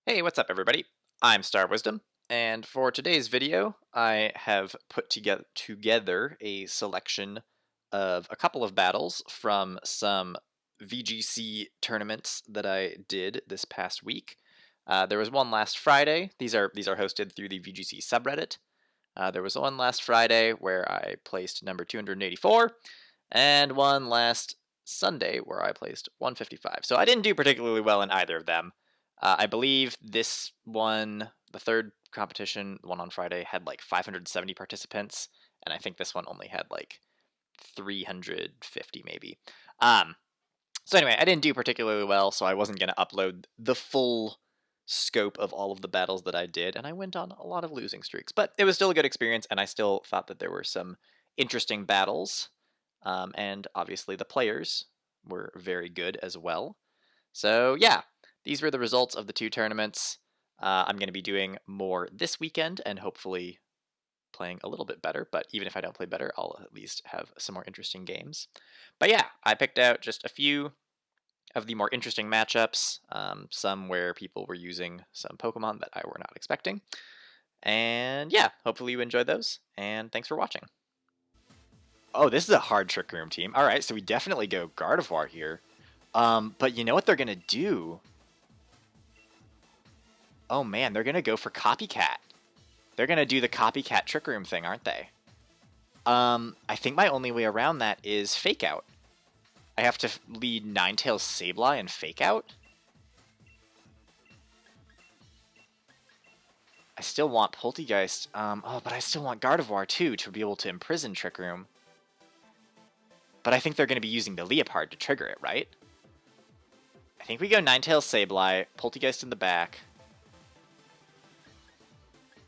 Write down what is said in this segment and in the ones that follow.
Hey, what's up everybody? I'm StarofWisdom, and for today's video, I have put together a selection of a couple of battles from some VGC tournaments that I did this past week. There was one last Friday. These are hosted through the VGC subreddit. There was one last Friday where I placed number 284, and one last Sunday where I placed 155. So I didn't do particularly well in either of them. I believe this one, the third competition, the one on Friday, had like 570 participants, and I think this one only had like 350 maybe. Um, so anyway, I didn't do particularly well, so I wasn't going to upload the full scope of all of the battles that I did, and I went on a lot of losing streaks. But it was still a good experience, and I still thought that there were some interesting battles, and obviously the players were very good as well. So yeah, these were the results of the two tournaments. I'm going to be doing more this weekend and hopefully playing a little bit better, but even if I don't play better, I'll at least have some more interesting games. But yeah, I picked out just a few of the more interesting matchups, some where people were using some Pokemon that I were not expecting. And yeah, hopefully you enjoyed those, and thanks for watching. Oh, this is a hard Trick Room team. All right, so we definitely go Gardevoir here. But you know what they're going to do? Oh man, they're going to go for Copycat. They're going to do the Copycat Trick Room thing, aren't they? I think my only way around that is Fake Out. I have to lead Ninetales Sableye and Fake Out? I still want Poltegeist. But I still want Gardevoir too to be able to imprison Trick Room. But I think they're going to be using the Leopard to trigger it, right? I think we go Ninetales Sableye, Poltegeist in the back,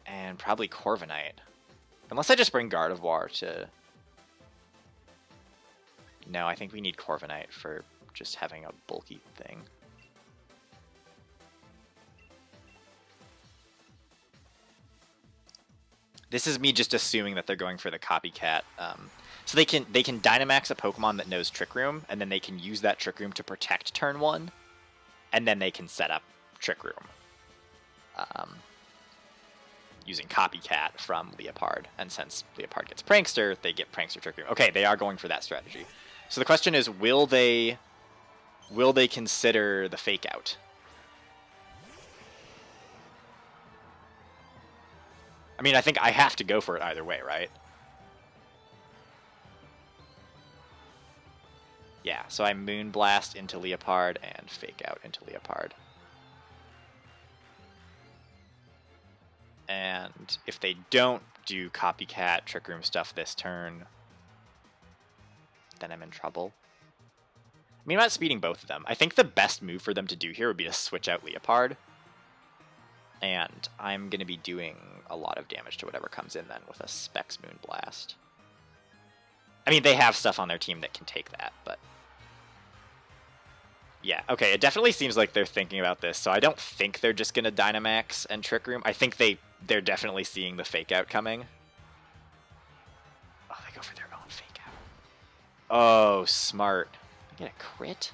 and probably Corviknight. Unless I just bring Gardevoir to... No, I think we need Corviknight for just having a bulky thing. This is me just assuming that they're going for the Copycat. So they can Dynamax a Pokemon that knows Trick Room, and then they can use that Trick Room to protect turn 1, and then they can set up Trick Room. Using Copycat from Leopard, and since Leopard gets Prankster, they get Prankster Trick Room. Okay, they are going for that strategy. So the question is, will they consider the Fake Out? I mean, I think I have to go for it either way, right? Yeah, so I Moonblast into Leopard and Fake Out into Leopard. And if they don't do Copycat Trick Room stuff this turn, then I'm in trouble. I mean, I'm not speeding both of them. I think the best move for them to do here would be to switch out Leopard. And I'm going to be doing a lot of damage to whatever comes in then with a Specs Moonblast. I mean, they have stuff on their team that can take that, but... Yeah, okay, it definitely seems like they're thinking about this, so I don't think they're just going to Dynamax and Trick Room. I think they're definitely seeing the Fake Out coming. Oh, they go for their own Fake Out. Oh, smart. I get a crit?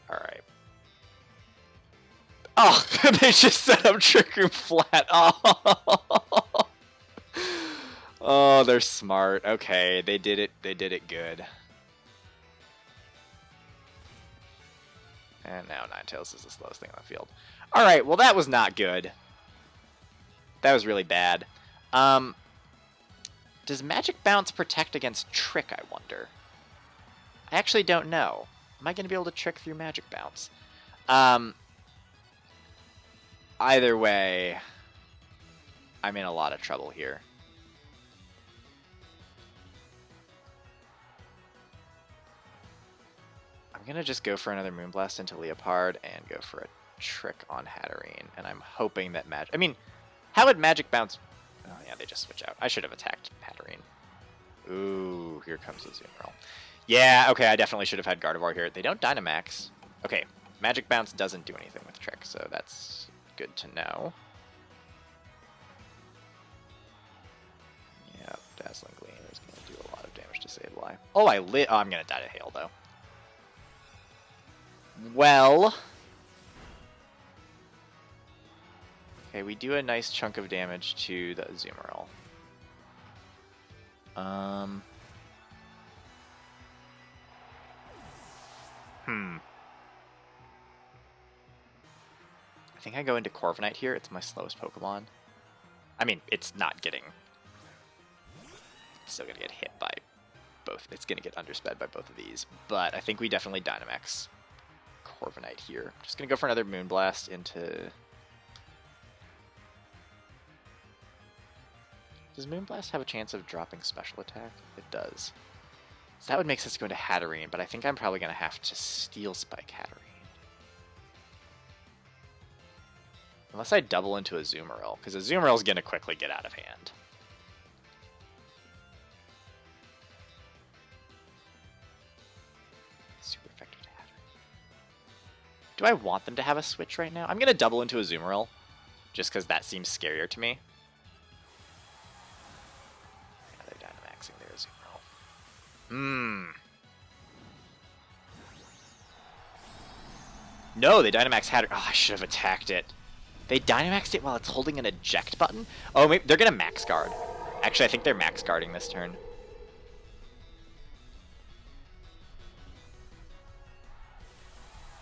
Alright. Oh, they just set up Trick Room flat. Oh. Oh, they're smart. Okay, they did it. They did it good. And now Ninetales is the slowest thing on the field. Alright, well that was not good. That was really bad. Does Magic Bounce protect against Trick, I wonder? I actually don't know. Am I going to be able to Trick through Magic Bounce? Either way, I'm in a lot of trouble here. I'm going to just go for another Moonblast into Leopard and go for a Trick on Hatterene, and I'm hoping that I mean, how would Magic Bounce... Oh yeah, they just switch out. I should have attacked Hatterene. Ooh, here comes the Azumarill. Yeah, okay, I definitely should have had Gardevoir here. They don't Dynamax. Okay, Magic Bounce doesn't do anything with Trick, so that's good to know. Yeah, Dazzling Gleam is going to do a lot of damage to Sableye. Oh, I'm going to die to Hail, though. Well... Okay, we do a nice chunk of damage to the Azumarill. I think I go into Corviknight here. It's my slowest Pokemon. I mean, it's not getting... It's still going to get hit by both. It's going to get undersped by both of these. But I think we definitely Dynamax Corviknight here. Just going to go for another Moonblast into... Does Moonblast have a chance of dropping special attack? It does. So that would make sense to go into Hatterene, but I think I'm probably going to have to Steel Spike Hatterene. Unless I double into Azumarill, because Azumarill is going to quickly get out of hand. Super effective to Hatterene. Do I want them to have a switch right now? I'm going to double into Azumarill, just because that seems scarier to me. No, they Dynamax had it. Oh, I should have attacked it. They Dynamaxed it while it's holding an eject button? Oh, maybe they're going to max guard. Actually, I think they're max guarding this turn.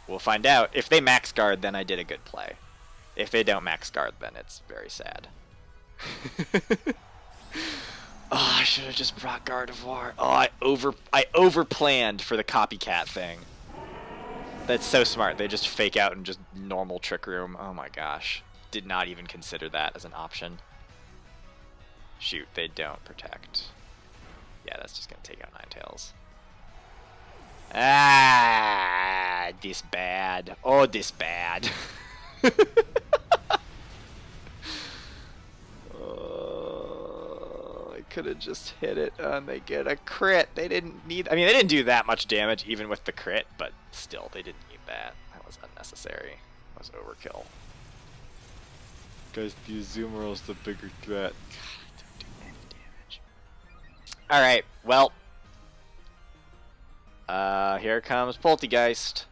We'll find out. If they max guard, then I did a good play. If they don't max guard, then it's very sad. Oh, I should have just brought Gardevoir. Oh, I overplanned for the copycat thing. That's so smart. They just fake out and just normal Trick Room. Oh my gosh. Did not even consider that as an option. Shoot, they don't protect. Yeah, that's just going to take out Ninetales. Ah, this bad. Oh, this bad. Could have just hit it and they get a crit. They didn't need... I mean, they didn't do that much damage even with the crit, but still, they didn't need that. That was unnecessary. That was overkill. Guys, the Azumarill's the bigger threat. God, don't do any damage. Alright, well. Here comes Poltegeist.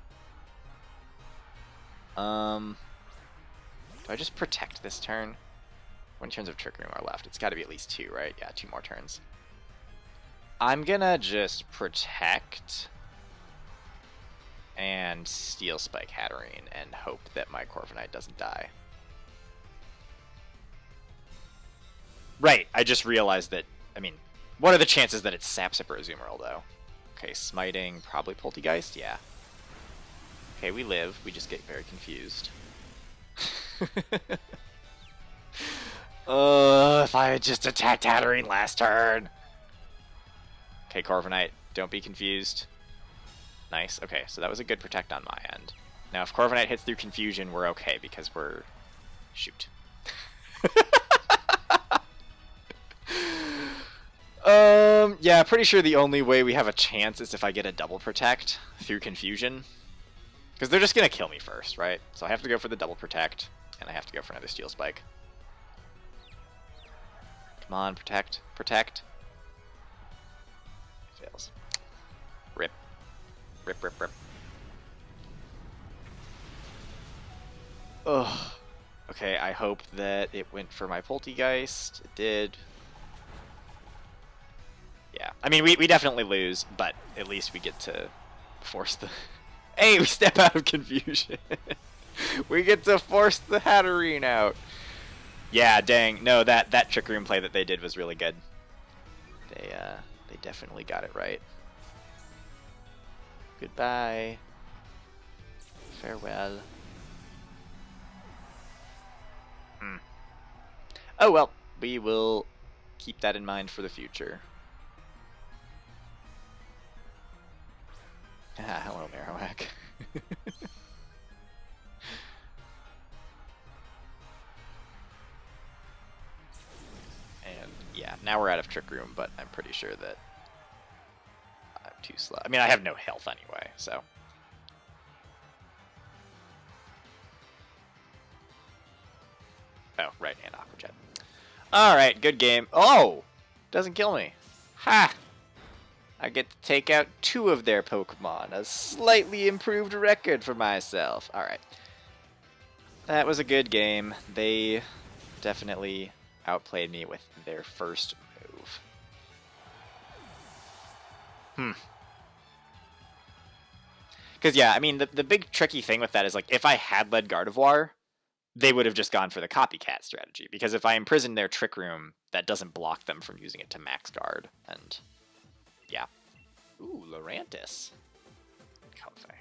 Do I just protect this turn? How many turns of Trick Room are left? It's got to be at least 2, right? Yeah, 2 more turns. I'm gonna just protect and Steel Spike Hatterene and hope that my Corviknight doesn't die. Right, I just realized that, I mean, what are the chances that it's Sapsip or Azumarill, though? Okay, Smiting, probably Poltegeist, yeah. Okay, we live, we just get very confused. If I had just attacked Hatterene last turn. Okay, Corviknight, don't be confused. Nice, okay, so that was a good protect on my end. Now, if Corviknight hits through confusion, we're okay, because we're... Shoot. Yeah, pretty sure the only way we have a chance is if I get a double protect through confusion. Because they're just going to kill me first, right? So I have to go for the double protect, and I have to go for another Steel Spike. Come on, protect. Protect. Fails. Rip. Rip, rip, rip. Ugh. Okay, I hope that it went for my Poltegeist. It did. Yeah. I mean, we definitely lose, but at least we get to force the... Hey, we step out of confusion. We get to force the Hatterene out. Yeah, dang. No, that Trick Room play that they did was really good. They definitely got it right. Goodbye. Farewell. Oh well, we will keep that in mind for the future. Ah, hello, Marowak. And yeah, now we're out of Trick Room, but I'm pretty sure that I'm too slow. I mean, I have no health anyway, so. Oh, right, and Aqua Jet. Alright, good game. Oh! Doesn't kill me. Ha! I get to take out 2 of their Pokemon. A slightly improved record for myself. Alright. That was a good game. They definitely outplayed me with their first move. Because, yeah, I mean, the big tricky thing with that is, like, if I had led Gardevoir, they would have just gone for the copycat strategy. Because if I imprison their Trick Room, that doesn't block them from using it to max guard. And, yeah. Ooh, Lurantis. Comfey.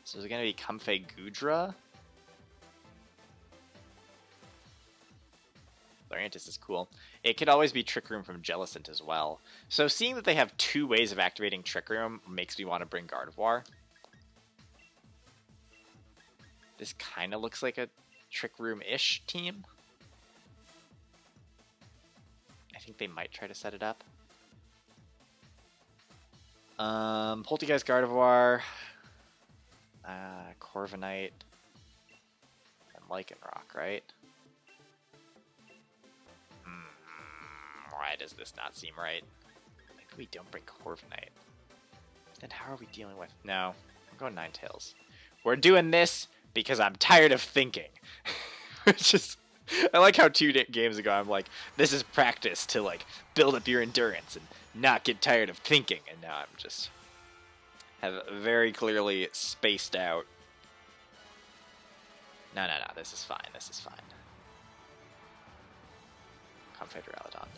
So is it going to be Comfey Goodra? Lurantis is cool. It could always be Trick Room from Jellicent as well. So seeing that they have 2 ways of activating Trick Room makes me want to bring Gardevoir. This kind of looks like a Trick Room-ish team. I think they might try to set it up. Poltergeist Gardevoir, Corviknight, and Lycanroc, right? Why does this not seem right? Maybe we don't bring Corviknight. Then how are we dealing with... No, I'm going Ninetales. We're doing this because I'm tired of thinking. It's just... I like how 2 games ago I'm like, this is practice to, like, build up your endurance and not get tired of thinking. And now I'm just... have very clearly spaced out. No, this is fine, this is fine. Comfey Duraludon.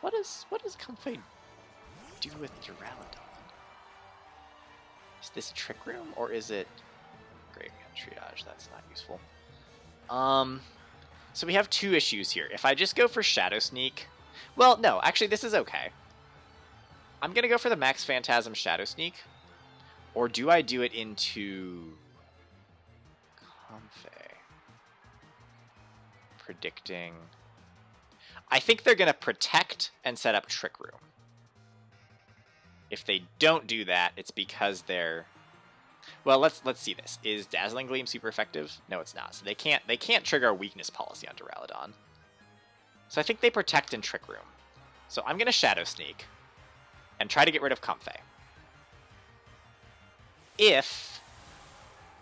What does Comfey do with Duraludon? Is this Trick Room or is it Graveyard Triage? That's not useful. So we have 2 issues here. If I just go for Shadow Sneak, well, no, actually this is okay. I'm gonna go for the Max Phantasm Shadow Sneak, or do I do it into Comfey? Predicting. I think they're gonna protect and set up Trick Room. If they don't do that, it's because they're... Well, let's see this. Is Dazzling Gleam super effective? No, it's not. So they can't trigger a weakness policy on Duraludon. So I think they protect and Trick Room. So I'm gonna Shadow Sneak and try to get rid of Comfey. If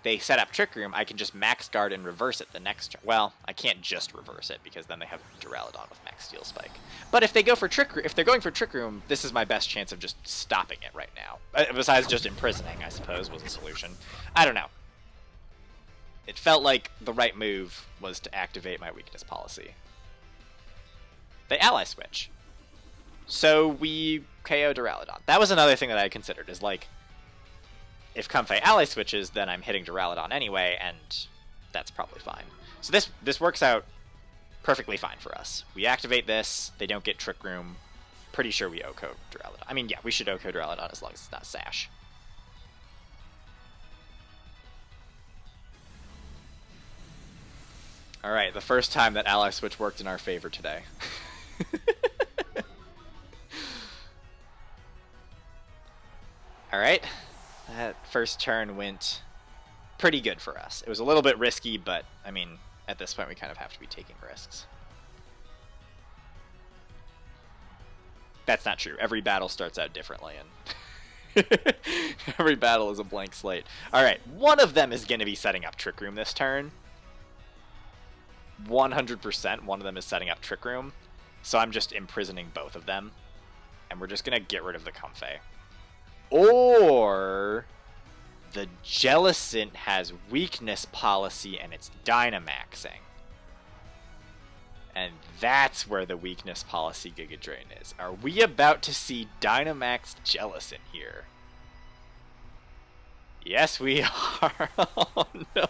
they set up Trick Room, I can just max guard and reverse it the next turn. Well, I can't just reverse it because then they have Duraludon with Max Steel Spike. But if they go for Trick Room, if they're going for Trick Room, this is my best chance of just stopping it right now. Besides just imprisoning, I suppose, was a solution. I don't know. It felt like the right move was to activate my weakness policy. They ally switch. So we KO Duraludon. That was another thing that I considered, is like, if Comfey ally switches, then I'm hitting Duraludon anyway, and that's probably fine. So this works out perfectly fine for us. We activate this, they don't get Trick Room. Pretty sure we OHKO Duraludon. I mean, yeah, we should OHKO Duraludon as long as it's not Sash. Alright, the first time that ally switch worked in our favor today. Alright. That first turn went pretty good for us. It was a little bit risky, but, I mean, at this point we kind of have to be taking risks. That's not true. Every battle starts out differently, and every battle is a blank slate. Alright, one of them is going to be setting up Trick Room this turn. 100% one of them is setting up Trick Room. So I'm just imprisoning both of them. And we're just going to get rid of the Comfey. Or the Jellicent has weakness policy and it's Dynamaxing. And that's where the weakness policy Giga Drain is. Are we about to see Dynamax Jellicent here? Yes, we are. Oh, no.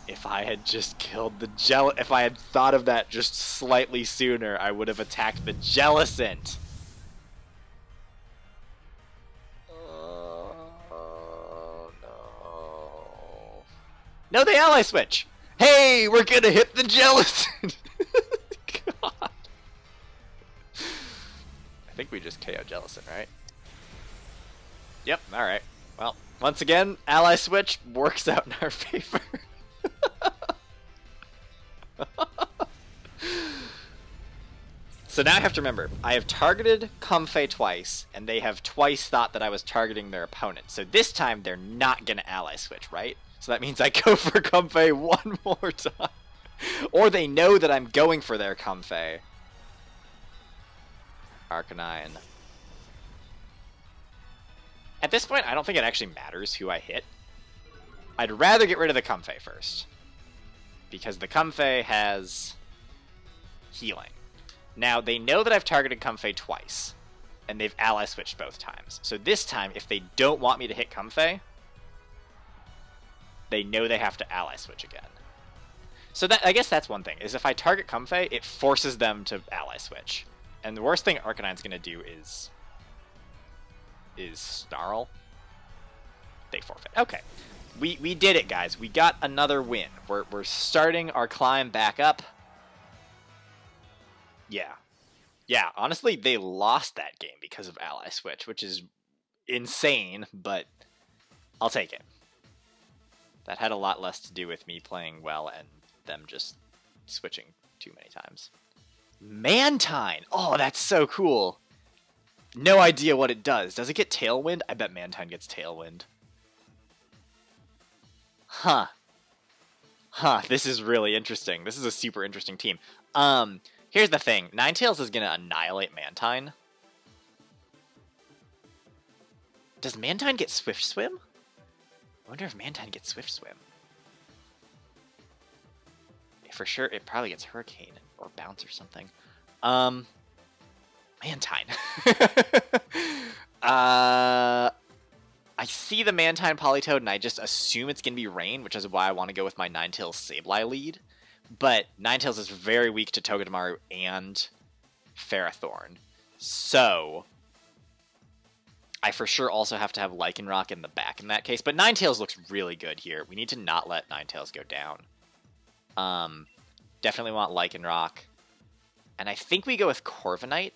If I had just killed the if I had thought of that just slightly sooner, I would have attacked the Jellicent. Oh, no. No, they ally switch. Hey, we're gonna hit the Jellicent. God. I think we just KO Jellicent, right? Yep, alright. Well, Once again, ally switch works out in our favor. So now I have to remember, I have targeted Comfey twice, and they have twice thought that I was targeting their opponent. So this time, they're not going to ally switch, right? So that means I go for Comfey one more time. Or they know that I'm going for their Comfey. Arcanine. At this point, I don't think it actually matters who I hit. I'd rather get rid of the Comfey first. Because the Comfey has healing. Now, they know that I've targeted Comfey twice, and they've ally switched both times. So this time, if they don't want me to hit Comfey, they know they have to ally switch again. So that, I guess that's one thing, is if I target Comfey, it forces them to ally switch. And the worst thing Arcanine's going to do is Snarl. They forfeit. Okay. We did it, guys. We got another win. We're starting our climb back up. Yeah. Yeah, honestly, they lost that game because of ally switch, which is insane, but I'll take it. That had a lot less to do with me playing well and them just switching too many times. Mantine! Oh, that's so cool. No idea what it does. Does it get Tailwind? I bet Mantine gets Tailwind. Huh. Huh, this is really interesting. This is a super interesting team. Here's the thing. Ninetales is going to annihilate Mantine. Does Mantine get Swift Swim? I wonder if Mantine gets Swift Swim. For sure, it probably gets Hurricane or Bounce or something. Mantine. I see the Mantine Politoed, and I just assume it's going to be Rain, which is why I want to go with my Ninetales Sableye lead. But Ninetales is very weak to Togedemaru and Ferrothorn. So I for sure also have to have Lycanroc in the back in that case. But Ninetales looks really good here. We need to not let Ninetales go down. Definitely want Lycanroc. And I think we go with Corviknight.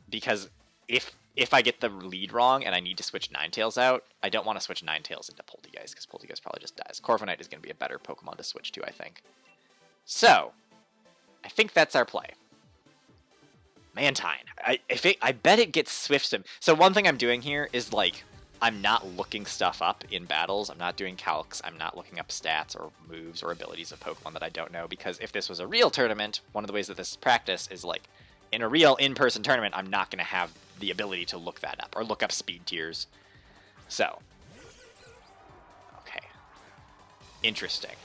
Because if I get the lead wrong and I need to switch Ninetales out, I don't want to switch Ninetales into Poltegeist, because Poltegeist probably just dies. Corviknight is going to be a better Pokemon to switch to, I think. So, I think that's our play. Mantine. I bet it gets Swift Swim. So one thing I'm doing here is, like, I'm not looking stuff up in battles. I'm not doing calcs. I'm not looking up stats or moves or abilities of Pokemon that I don't know, because if this was a real tournament, one of the ways that this is practice is, like, in a real in-person tournament, I'm not going to have the ability to look that up or look up speed tiers. So, okay. Interesting.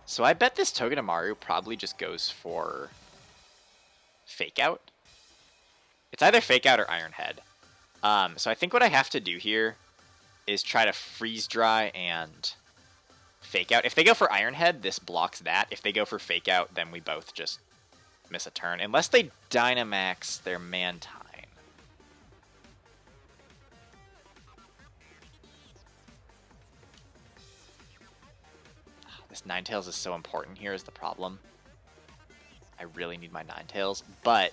So I bet this Togedemaru probably just goes for Fake Out. It's either Fake Out or Iron Head. So I think what I have to do here is try to Freeze Dry and Fake Out. If they go for Iron Head, this blocks that. If they go for Fake Out, then we both just miss a turn. Unless they Dynamax their Mantine. This Ninetales is so important here is the problem. I really need my Ninetales, but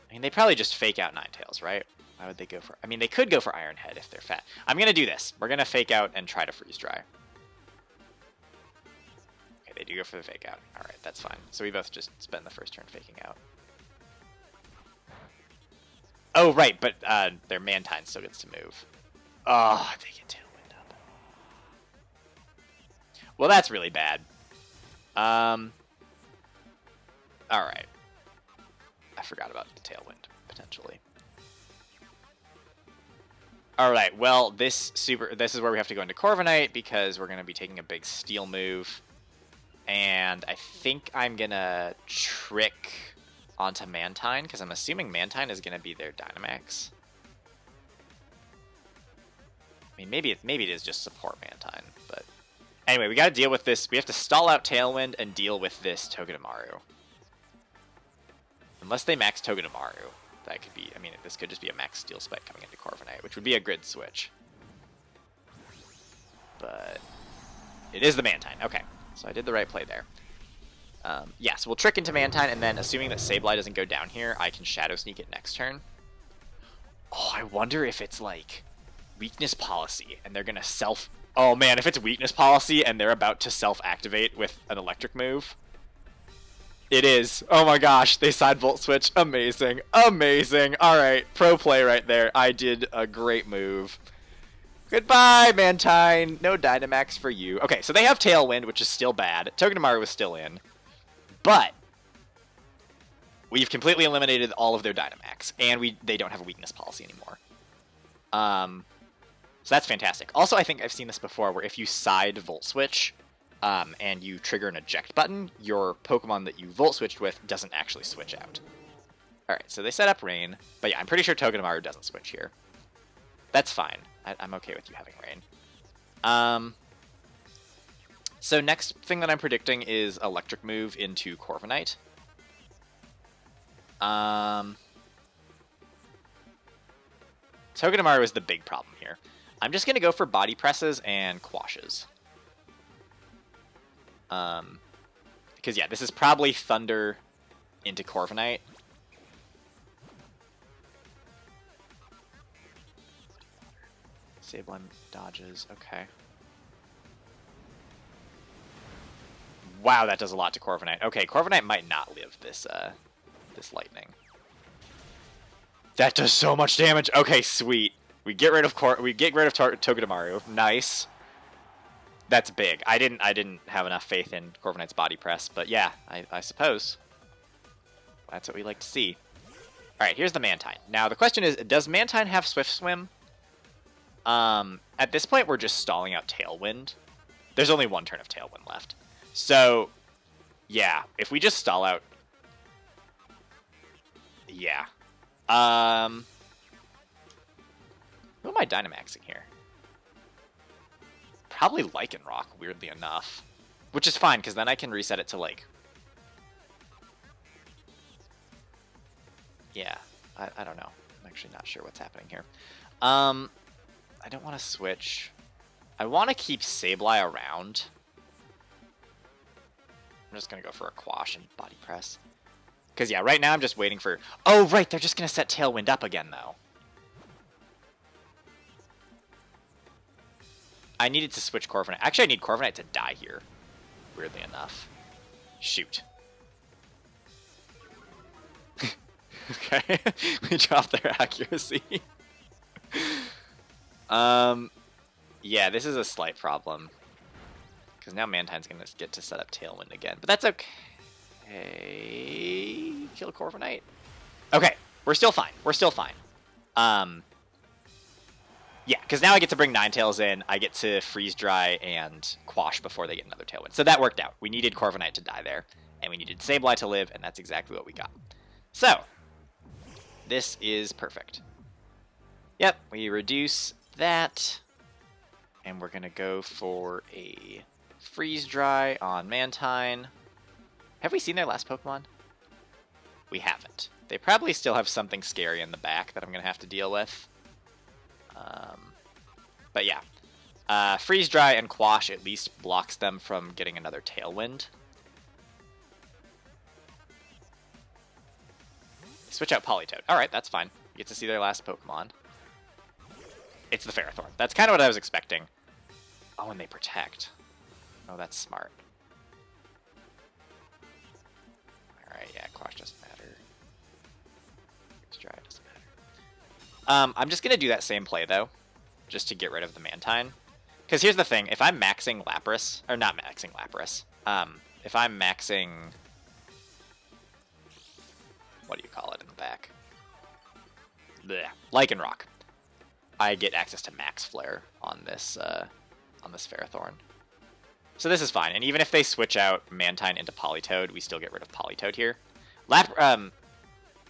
I mean, they probably just Fake Out Ninetales, right? Why would they go for... I mean, they could go for Iron Head if they're fat. I'm going to do this. We're going to Fake Out and try to Freeze Dry. Okay, they do go for the Fake Out. All right, that's fine. So we both just spend the first turn faking out. Oh, right, but their Mantine still gets to move. Oh, they get Tailwind up. Well, that's really bad. All right. I forgot about the Tailwind, potentially. All right, well, this is where we have to go into Corviknight, because we're going to be taking a big Steel move. And I think I'm going to Trick onto Mantine, because I'm assuming Mantine is going to be their Dynamax. I mean, maybe it is just support Mantine, but... Anyway, we got to deal with this. We have to stall out Tailwind and deal with this Togedemaru. Unless they max Togedemaru. That could be, I mean, this could just be a max Steel Spike coming into Corviknight, which would be a grid switch. But it is the Mantine. Okay, so I did the right play there. Yeah, so we'll Trick into Mantine, and then assuming that Sableye doesn't go down here, I can Shadow Sneak it next turn. Oh, I wonder if it's like Weakness Policy, and they're gonna self... Oh man, if it's Weakness Policy, and they're about to self-activate with an electric move. It is. Oh my gosh, they side Volt Switch. Amazing. Amazing. Alright, pro play right there. I did a great move. Goodbye, Mantine. No Dynamax for you. Okay, so they have Tailwind, which is still bad. Togedemaru was still in. But we've completely eliminated all of their Dynamax, and they don't have a weakness policy anymore. So that's fantastic. Also, I think I've seen this before, where if you side Volt Switch and you trigger an eject button, your Pokemon that you Volt Switched with doesn't actually switch out. Alright, so they set up Rain, but yeah, I'm pretty sure Togedemaru doesn't switch here. That's fine. I'm okay with you having Rain. So next thing that I'm predicting is Electric Move into Corviknight. Togedemaru is the big problem here. I'm just going to go for Body Presses and Quashes. Because yeah, this is probably Thunder into Corviknight. Sableye dodges, okay. Wow, that does a lot to Corviknight. Okay, Corviknight might not live this this lightning. That does so much damage. Okay, sweet. We get rid of Togedemaru. Nice. That's big. I didn't have enough faith in Corviknight's Body Press, but yeah, I suppose. That's what we like to see. All right, here's the Mantine. Now the question is, does Mantine have Swift Swim? At this point, we're just stalling out Tailwind. There's only one turn of Tailwind left. So, yeah, if we just stall out... Yeah. Who am I Dynamaxing here? Probably Lycanroc, weirdly enough. Which is fine, because then I can reset it to, like... Yeah, I don't know. I'm actually not sure what's happening here. I don't want to switch. I want to keep Sableye around. I'm just going to go for a Quash and Body Press. Because, yeah, right now I'm just waiting for... Oh, right, they're just going to set Tailwind up again, though. I needed to switch Corviknight. Actually, I need Corviknight to die here, weirdly enough. Shoot. Okay, we dropped their accuracy. Yeah, this is a slight problem. Because now Mantine's going to get to set up Tailwind again. But that's okay. Kill Corviknight. Okay, we're still fine. We're still fine. Yeah, because now I get to bring Ninetales in. I get to Freeze Dry and Quash before they get another Tailwind. So that worked out. We needed Corviknight to die there. And we needed Sableye to live, and that's exactly what we got. So, this is perfect. Yep, we reduce that. And we're going to go for a Freeze Dry on Mantine. Have we seen their last Pokemon? We haven't. They probably still have something scary in the back that I'm going to have to deal with. But yeah. Freeze Dry and Quash at least blocks them from getting another Tailwind. Switch out Politoed. Alright, that's fine. You get to see their last Pokemon. It's the Ferrothorn. That's kind of what I was expecting. Oh, and they protect. Oh, that's smart. Alright, yeah, Quash doesn't matter. Freeze Dry doesn't matter. I'm just going to do that same play, though, just to get rid of the Mantine. Because here's the thing. If I'm maxing Lapras, or not maxing Lapras, if I'm maxing... What do you call it in the back? Blech. Lycanroc. I get access to Max Flare on this Ferrothorn. So this is fine. And even if they switch out Mantine into Politoed, we still get rid of Politoed here.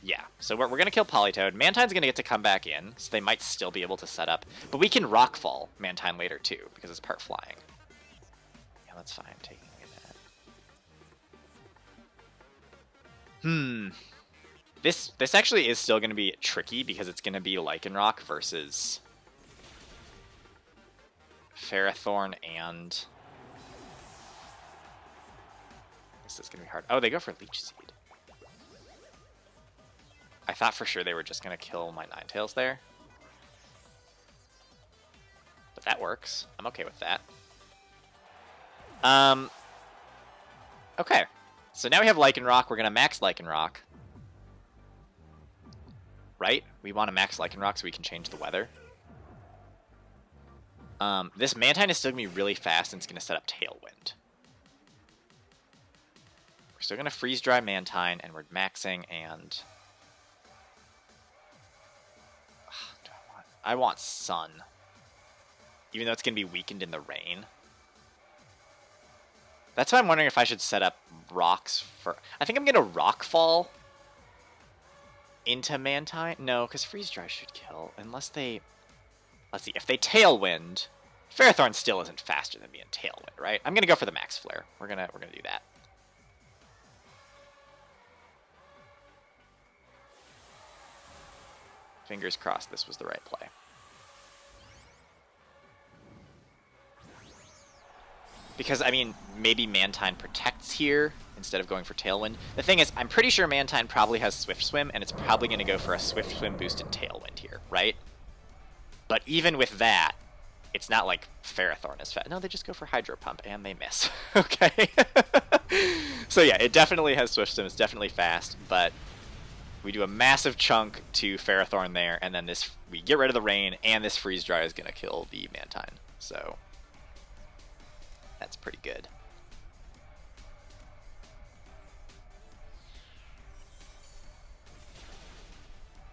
Yeah, so we're going to kill Politoed. Mantine's going to get to come back in, so they might still be able to set up. But we can Rockfall Mantine later, too, because it's part flying. Yeah, that's fine. Taking that. This actually is still going to be tricky, because it's going to be Lycanroc versus Ferrothorn and... this is going to be hard. Oh, they go for Leech Seed. I thought for sure they were just going to kill my Ninetales there. But that works. I'm okay with that. Okay. So now we have Lycanroc. We're going to max Lycanroc. Right? We want to max Lycanroc so we can change the weather. This Mantine is still going to be really fast, and it's going to set up Tailwind. We're still going to Freeze Dry Mantine, and we're maxing, and... I want Sun. Even though it's going to be weakened in the rain. That's why I'm wondering if I should set up Rocks for... I think I'm going to Rock Fall into Mantine. No, because Freeze Dry should kill, unless they... Let's see, if they Tailwind, Ferrothorn still isn't faster than me in Tailwind, right? I'm gonna go for the Max Flare. We're gonna do that. Fingers crossed this was the right play. Because, I mean, maybe Mantine protects here instead of going for Tailwind. The thing is, I'm pretty sure Mantine probably has Swift Swim, and it's probably going to go for a Swift Swim boosted Tailwind here, right? But even with that, it's not like Ferrothorn is fast. No, they just go for Hydro Pump, and they miss. Okay? So yeah, it definitely has Swift Swim. It's definitely fast, but we do a massive chunk to Ferrothorn there, and then this we get rid of the rain, and this Freeze Dry is going to kill the Mantine. So that's pretty good.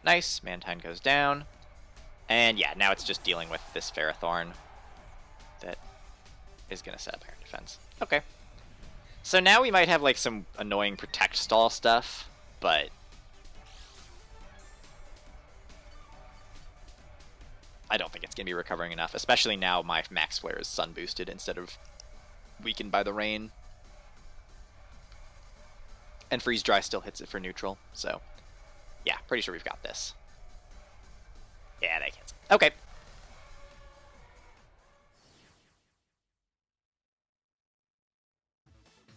Nice. Mantine goes down. And yeah, now it's just dealing with this Ferrothorn that is going to set up Iron Defense. Okay. So now we might have like some annoying Protect Stall stuff, but I don't think it's going to be recovering enough, especially now my Max Flare is Sun boosted instead of weakened by the rain. And Freeze Dry still hits it for neutral, so yeah, pretty sure we've got this. Yeah, they cancel. Okay.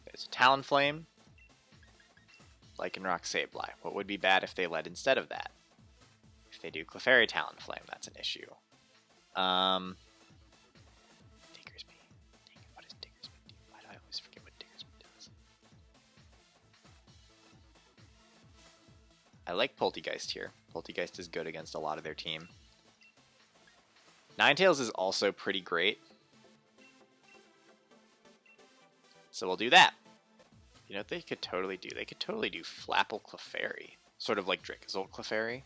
There's a Talonflame. Lycanroc Sableye. What would be bad if they led instead of that? If they do Clefairy Talonflame, that's an issue. Diggersby. Dang it, what does Diggersby do? Why do I always forget what Diggersby does? I like Poltegeist here. Poltegeist is good against a lot of their team. Ninetales is also pretty great. So we'll do that. You know what they could totally do? They could totally do Flapple Clefairy. Sort of like Dracozolt Clefairy.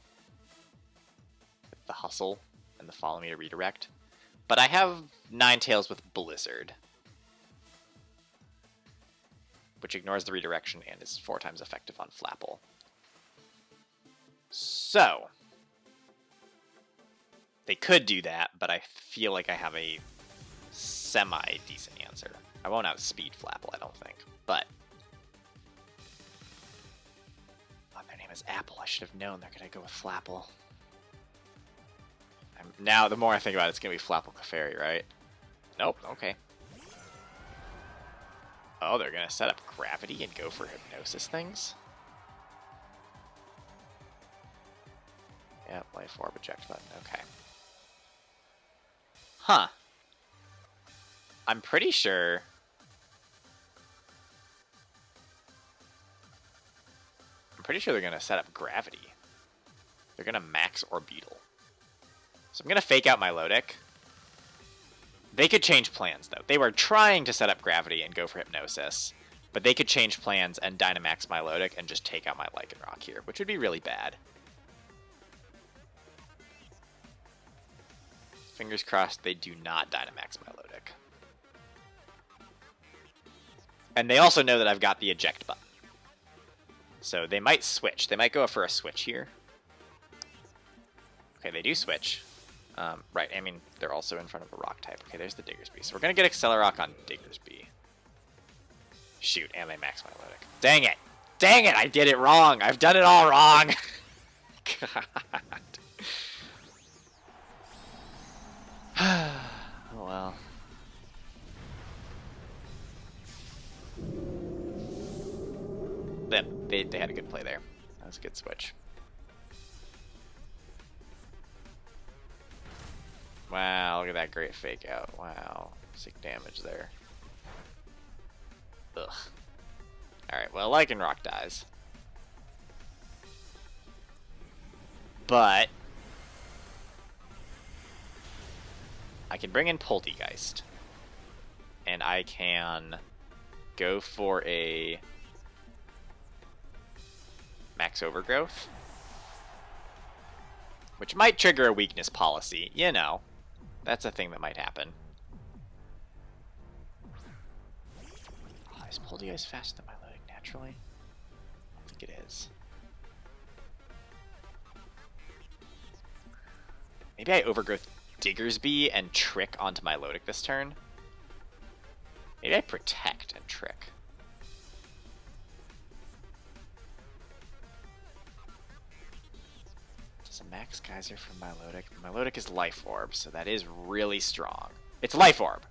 With the Hustle and the Follow Me to Redirect. But I have Ninetales with Blizzard. Which ignores the redirection and is 4 times effective on Flapple. So they could do that, but I feel like I have a semi-decent answer. I won't outspeed Flapple, I don't think. But oh, their name is Apple. I should have known they're going to go with Flapple. Now, the more I think about it, it's going to be Flapple Clefairy, right? Nope, okay. Oh, they're going to set up Gravity and go for Hypnosis things? Yeah, Life Orb, Eject Button, okay. Huh. I'm pretty sure... they're going to set up Gravity. They're going to max Orbeetle. So I'm going to fake out my Lodic. They could change plans, though. They were trying to set up Gravity and go for Hypnosis, but they could change plans and Dynamax my Lodic and just take out my Lycanroc here, which would be really bad. Fingers crossed they do not Dynamax my Lodic. And they also know that I've got the Eject button. So they might switch. They might go for a switch here. Okay, they do switch. Right, I mean, they're also in front of a rock type. Okay, there's the Diggersby. So we're going to get Accelerock on Diggersby. Shoot, and they max my Lodic. Dang it! Dang it! I did it wrong! I've done it all wrong! God. Oh well. they had a good play there. That was a good switch. Wow, look at that great fake out. Wow, sick damage there. Ugh. Alright, well, Lycanroc dies. But I can bring in Poltegeist. And I can go for a Max Overgrowth. Which might trigger a weakness policy, you know. That's a thing that might happen. Oh, is Poltegeist faster than Milotic naturally? I don't think it is. Maybe I Overgrowth Diggersby and Trick onto Milotic this turn. Maybe I Protect and Trick. Does a Max Geyser from Milotic? Milotic is Life Orb, so that is really strong. It's Life Orb!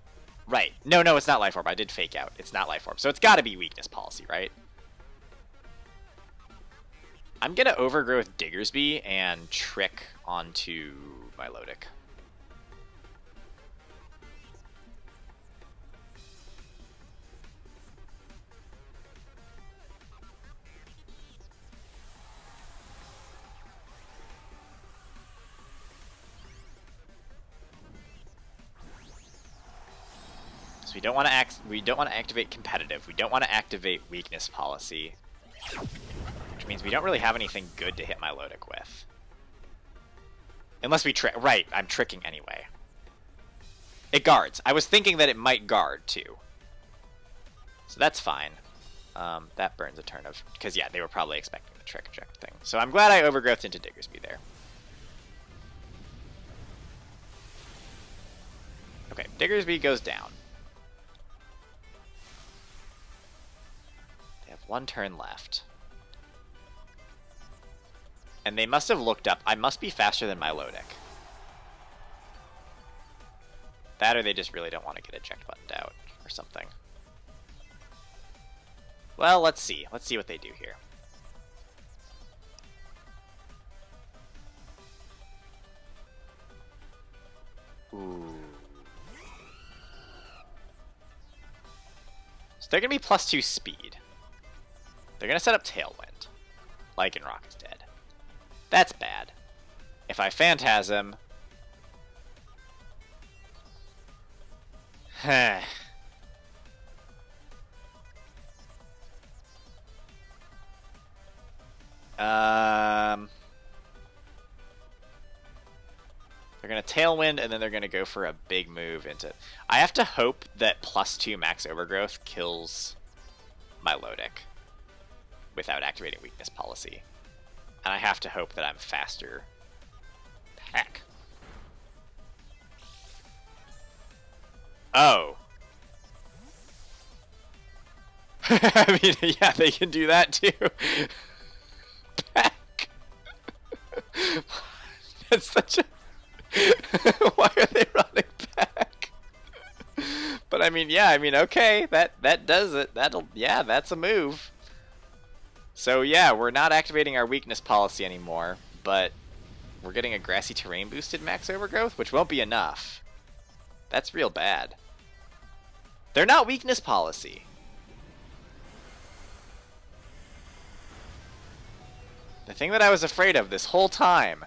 Right. No, it's not Life Orb. I did fake out. It's not Life Orb. So it's gotta be Weakness Policy, right? I'm gonna Overgrowth Diggersby and Trick onto Milotic. So we don't want to activate competitive. We don't want to activate weakness policy, which means we don't really have anything good to hit Milotic with. Unless we trick. Right, I'm tricking anyway. It guards. I was thinking that it might guard too. So that's fine. That burns a turn of... Because yeah, they were probably expecting the trick thing. So I'm glad I Overgrowthed into Diggersby there. Okay, Diggersby goes down. They have one turn left. And they must have looked up, I must be faster than Milotic. That or they just really don't want to get eject buttoned out or something. Well, let's see. Let's see what they do here. Ooh. So they're going to be +2 speed. They're going to set up Tailwind. Lycanroc is dead. That's bad. If I Phantasm... They're going to Tailwind, and then they're going to go for a big move into... I have to hope that +2 Max Overgrowth kills Milotic without activating Weakness Policy. And I have to hope that I'm faster. Heck. Oh. I mean, yeah, they can do that too. Pack. That's such a... Why are they running back? But I mean, yeah, I mean, okay, that does it. Yeah, that's a move. So yeah, we're not activating our weakness policy anymore, but we're getting a grassy terrain boosted Max Overgrowth, which won't be enough. That's real bad. They're not weakness policy. The thing that I was afraid of this whole time.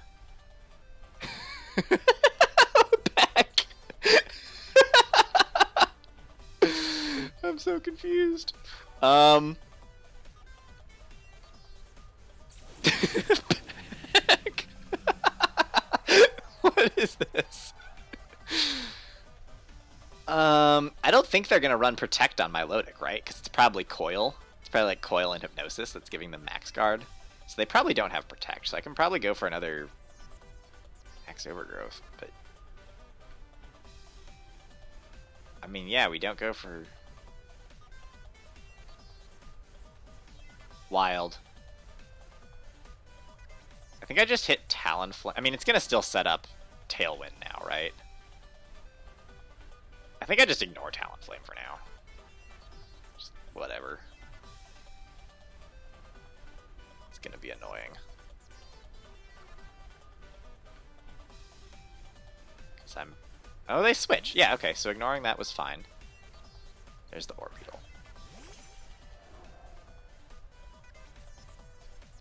Back. I'm so confused. What is this? I don't think they're gonna run Protect on Milotic, right? Because it's probably Coil. It's probably like Coil and Hypnosis that's giving them Max Guard. So they probably don't have Protect, so I can probably go for another Max Overgrowth, but... I mean, yeah, we don't go for... Wild. I think I just hit Talonflame. I mean, it's going to still set up Tailwind now, right? I think I just ignore Talonflame for now. Just whatever. gonna be annoying. Cause I'm... Oh, they switch. Yeah, okay, so ignoring that was fine. There's the Orbeetle.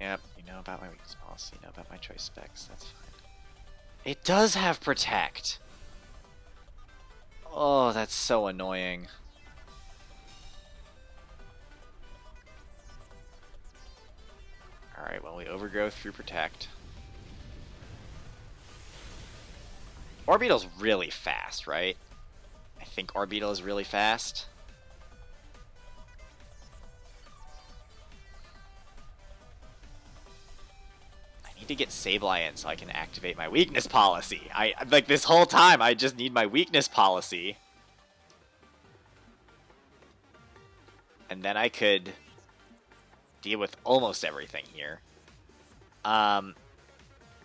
Yep, you know about my weakness policy, you know about my choice specs, that's fine. It does have Protect! Oh, that's so annoying. Alright, well, we overgrow through Protect. Orbeetle's really fast, right? I think Orbeetle is really fast. I need to get Sableye in so I can activate my weakness policy. Like, this whole time, I just need my weakness policy. And then I could deal with almost everything here. I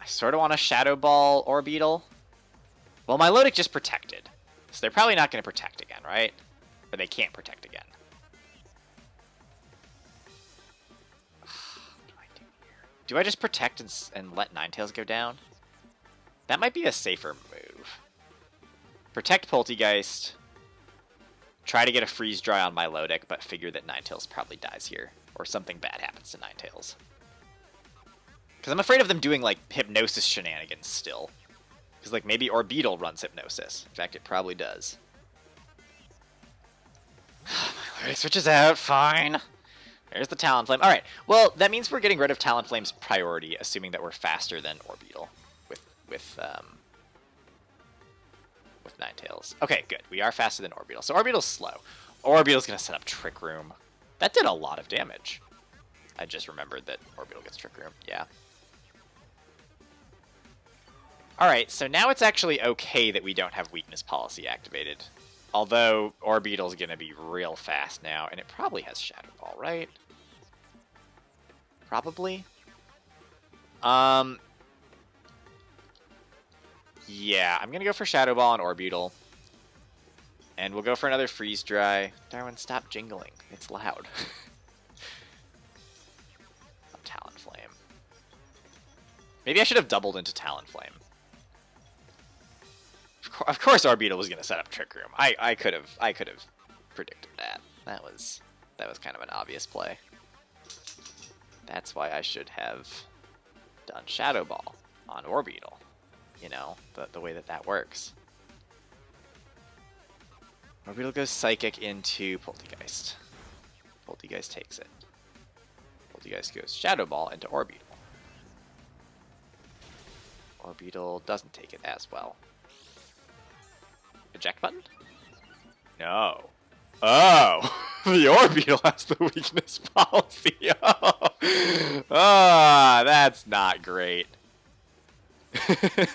sort of want to Shadow Ball Orbeetle. Well, my Milotic just protected. So they're probably not going to protect again, right? Or they can't protect again. What do I do here? Do I just protect and let Ninetales go down? That might be a safer move. Protect Poltegeist. Try to get a Freeze Dry on my Milotic, but figure that Ninetales probably dies here. Or something bad happens to Ninetales. Because I'm afraid of them doing, like, Hypnosis shenanigans still. Because, like, maybe Orbeetle runs Hypnosis. In fact, it probably does. My Milotic switches out. Fine. There's the Talonflame. Alright, well, that means we're getting rid of Talonflame's priority, assuming that we're faster than Orbeetle with Ninetales. Okay, good. We are faster than Orbeetle. So Orbeetle's slow. Orbeetle's going to set up Trick Room. That did a lot of damage. I just remembered that Orbeetle gets Trick Room. Yeah. Alright, so now it's actually okay that we don't have Weakness Policy activated. Although, Orbeetle's going to be real fast now, and it probably has Shadow Ball, right? Probably? Yeah, I'm going to go for Shadow Ball on Orbeetle. And we'll go for another Freeze Dry. Darwin, stop jingling. It's loud. Talonflame. Maybe I should have doubled into Talonflame. Of course Orbeetle was going to set up Trick Room. I could have predicted that. That was kind of an obvious play. That's why I should have done Shadow Ball on Orbeetle. You know, the way that works. Orbeetle goes Psychic into Poltegeist. Poltegeist takes it. Poltegeist goes Shadow Ball into Orbeetle. Orbeetle doesn't take it as well. Eject button? No. Oh! The Orbeetle has the weakness policy. Oh. Ah, that's not great.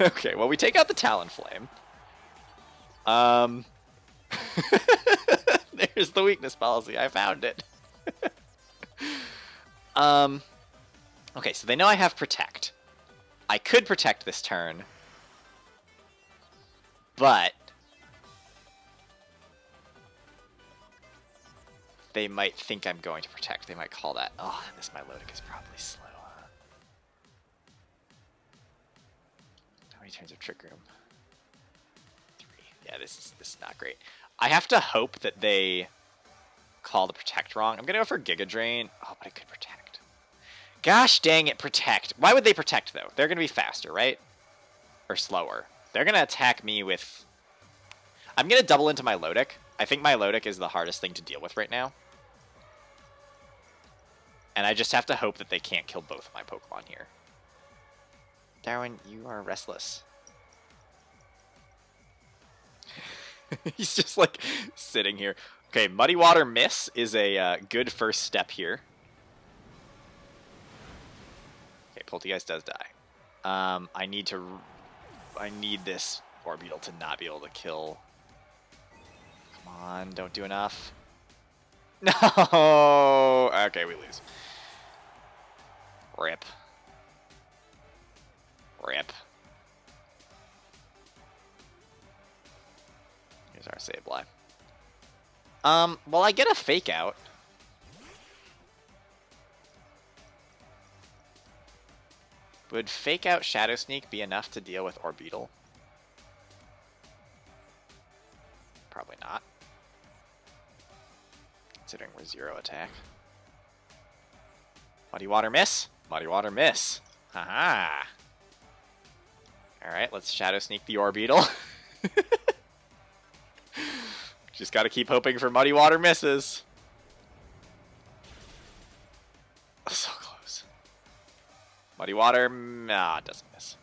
Okay, well, we take out the Talonflame. There's the weakness policy. I found it. Okay, so they know I have Protect. I could Protect this turn, but they might think I'm going to Protect. They might call that. Oh, this Milotic is probably slow. How many turns of Trick Room? 3. Yeah, this is not great. I have to hope that they call the Protect wrong. I'm gonna go for Giga Drain. Oh, but it could Protect. Gosh dang it, Protect. Why would they Protect, though? They're gonna be faster, right? Or slower. They're gonna attack me with... I'm gonna double into my Milotic. I think my Milotic is the hardest thing to deal with right now. And I just have to hope that they can't kill both of my Pokemon here. Darwin, you are restless. He's just, like, sitting here. Okay, Muddy Water Miss is a good first step here. Okay, Poltegeist does die. I need this Orbeetle to not be able to kill. Come on, don't do enough. No! Okay, we lose. Rip. Rip. Here's our Sableye. Well, I get a Fake Out. Would Fake Out Shadow Sneak be enough to deal with Orbeetle? Probably not. Considering we're 0 attack. Muddy Water miss? Muddy Water miss. Haha. Alright, let's Shadow Sneak the Orbeetle. Just gotta keep hoping for Muddy Water misses. So close. Muddy Water, nah, doesn't miss.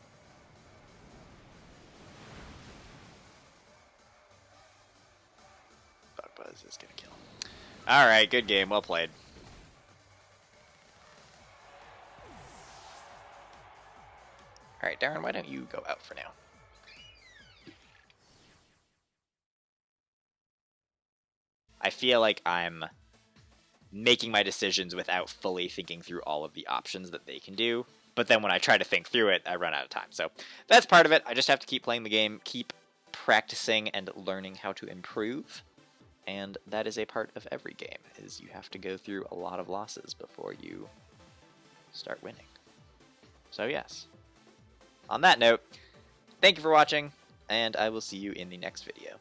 Bug Buzz is gonna kill him. Alright, good game, well played. Alright, Darren, why don't you go out for now? I feel like I'm making my decisions without fully thinking through all of the options that they can do. But then when I try to think through it, I run out of time. So that's part of it. I just have to keep playing the game, keep practicing and learning how to improve. And that is a part of every game, is you have to go through a lot of losses before you start winning. So yes. On that note, thank you for watching, and I will see you in the next video.